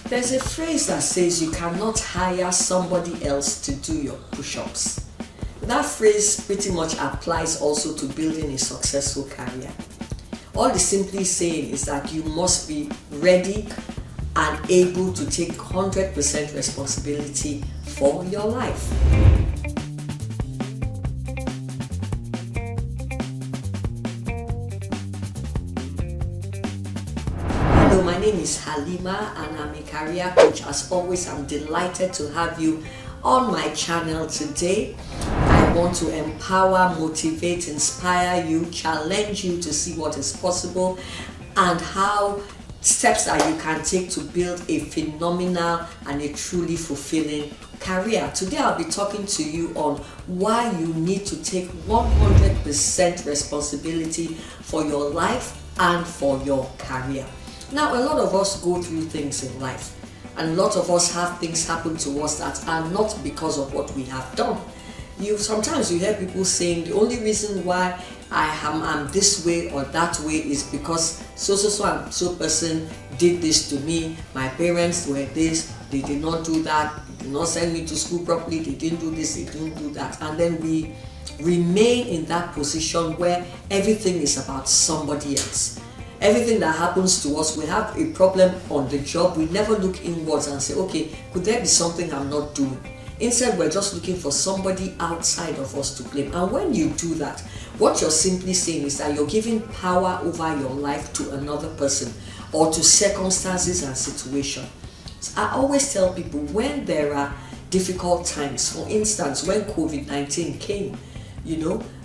There's a phrase that says you cannot hire somebody else to do your push-ups. That phrase pretty much applies also to building a successful career. All it's simply saying is that you must be ready and able to take 100% responsibility for your life. Hello, my name is Halima and I'm a career coach. As always, I'm delighted to have you on my channel today. I want to empower, motivate, inspire you, challenge you to see what is possible and how steps that you can take to build a phenomenal and a truly fulfilling career. Today I'll be talking to you on why you need to take 100% responsibility for your life and for your career. Now, a lot of us go through things in life, and a lot of us have things happen to us that are not because of what we have done. Sometimes you hear people saying the only reason why I'm this way or that way is because so person did this to me. My parents were this, they did not do that, they did not send me to school properly, they didn't do this, they didn't do that. And then we remain in that position where everything is about somebody else. Everything that happens to us, we have a problem on the job, we never look inwards and say, okay, could there be something I'm not doing? Instead, we're just looking for somebody outside of us to blame. And when you do that, what you're simply saying is that you're giving power over your life to another person or to circumstances and situations. So I always tell people when there are difficult times, for instance, when COVID-19 came,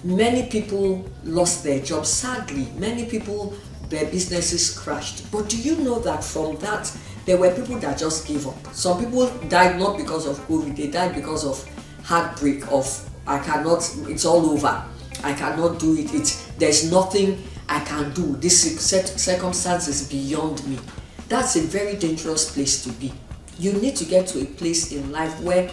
many people lost their jobs. Sadly, many people, their businesses crashed. But do you know that from that, there were people that just gave up? Some people died not because of COVID, they died because of heartbreak, it's all over. I cannot do it. There's nothing I can do. This circumstance is beyond me. That's a very dangerous place to be. You need to get to a place in life where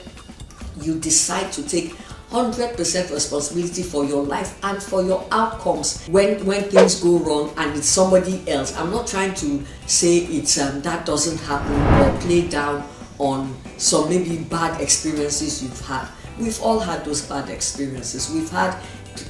you decide to take 100% responsibility for your life and for your outcomes when things go wrong and it's somebody else. I'm not trying to say it's that doesn't happen or play down on some maybe bad experiences you've had. We've all had those bad experiences. We've had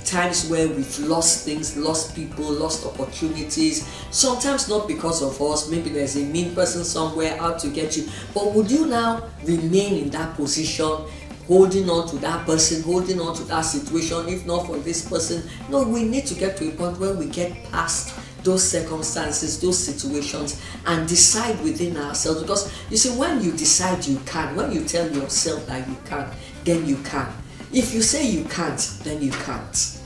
times where we've lost things, lost people, lost opportunities, sometimes not because of us. Maybe there's a mean person somewhere out to get you. But would you now remain in that position, holding on to that person, holding on to that situation, if not for this person? No, we need to get to a point where we get past those circumstances, those situations, and decide within ourselves. Because you see, when you decide you can, when you tell yourself that you can, then you can. If you say you can't, then you can't.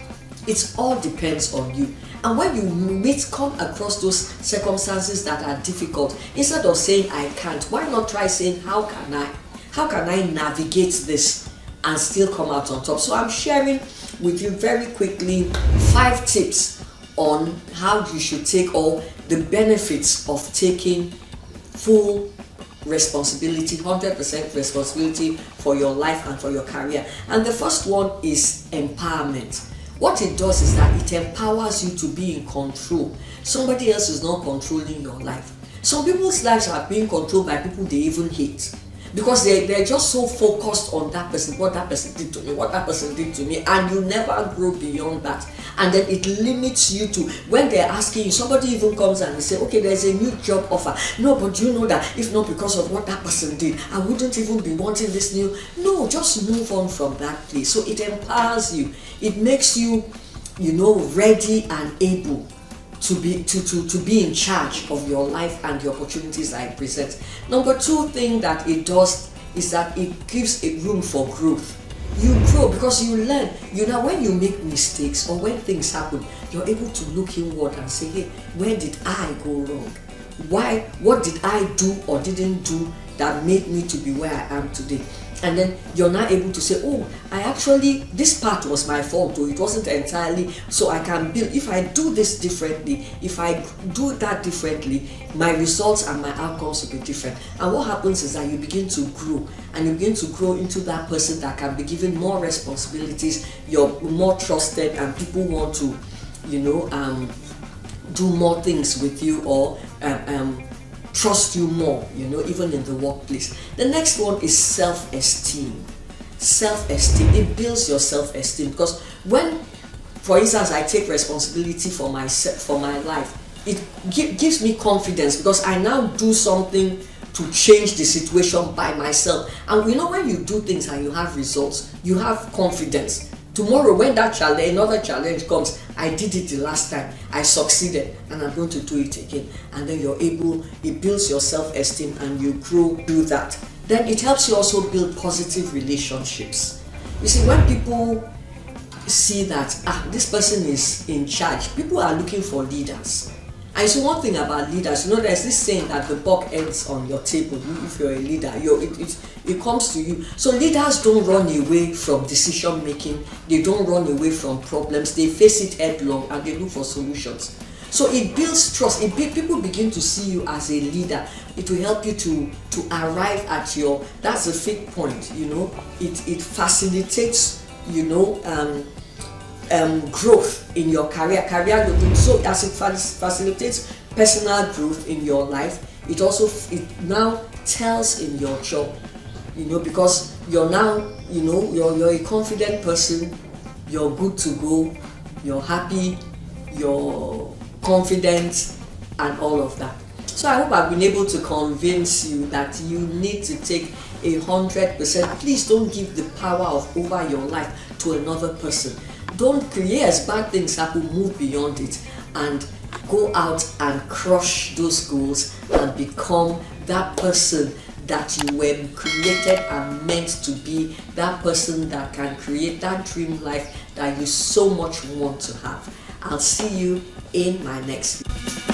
It all depends on you. And when you come across those circumstances that are difficult, instead of saying I can't, why not try saying how can I? How can I navigate this and still come out on top? So I'm sharing with you very quickly 5 tips on how you should take all the benefits of taking full responsibility, 100% responsibility for your life and for your career. And the first one is empowerment. What it does is that it empowers you to be in control. Somebody else is not controlling your life. Some people's lives are being controlled by people they even hate, because they're just so focused on that person, what that person did to me, what that person did to me, and you never grow beyond that. And then it limits you to, when they're asking you, somebody even comes and they say, okay, there's a new job offer. No, but you know that if not because of what that person did, I wouldn't even be wanting this new. No, just move on from that place. So it empowers you. It makes you, ready and able to be in charge of your life and the opportunities that it presents. Number 2 thing that it does is that it gives a room for growth. You grow because you learn. When you make mistakes or when things happen, you're able to look inward and say, hey, where did I go wrong? What did I do or didn't do that made me to be where I am today? And then you're now able to say, oh, this part was my fault, or it wasn't entirely, so I can build. If I do this differently, if I do that differently, my results and my outcomes will be different. And what happens is that you begin to grow, and you begin to grow into that person that can be given more responsibilities. You're more trusted, and people want to, do more things with you, or trust you more, even in the workplace. The next one is self-esteem. Self-esteem, it builds your self-esteem, because when, for instance, I take responsibility for myself, for my life, it gives me confidence, because I now do something to change the situation by myself. And when you do things and you have results, you have confidence. Tomorrow when another challenge comes, I did it the last time, I succeeded, and I'm going to do it again. And then it builds your self-esteem, and you grow through that. Then it helps you also build positive relationships. You see, when people see that this person is in charge, people are looking for leaders. And so one thing about leaders, there's this saying that the buck ends on your table. If you're a leader, it comes to you. So leaders don't run away from decision making. They don't run away from problems. They face it headlong and they look for solutions. So it builds trust. People begin to see you as a leader. It will help you to arrive at that's the fifth point. It facilitates growth in your career growth. So as it facilitates personal growth in your life, it now tells in your job, because you're now, you're a confident person, you're good to go, you're happy, you're confident, and all of that. So I hope I've been able to convince you that you need to take 100%. Please don't give the power over your life to another person. Don't create bad things happen, move beyond it, and go out and crush those goals and become that person that you were created and meant to be, that person that can create that dream life that you so much want to have. I'll see you in my next video.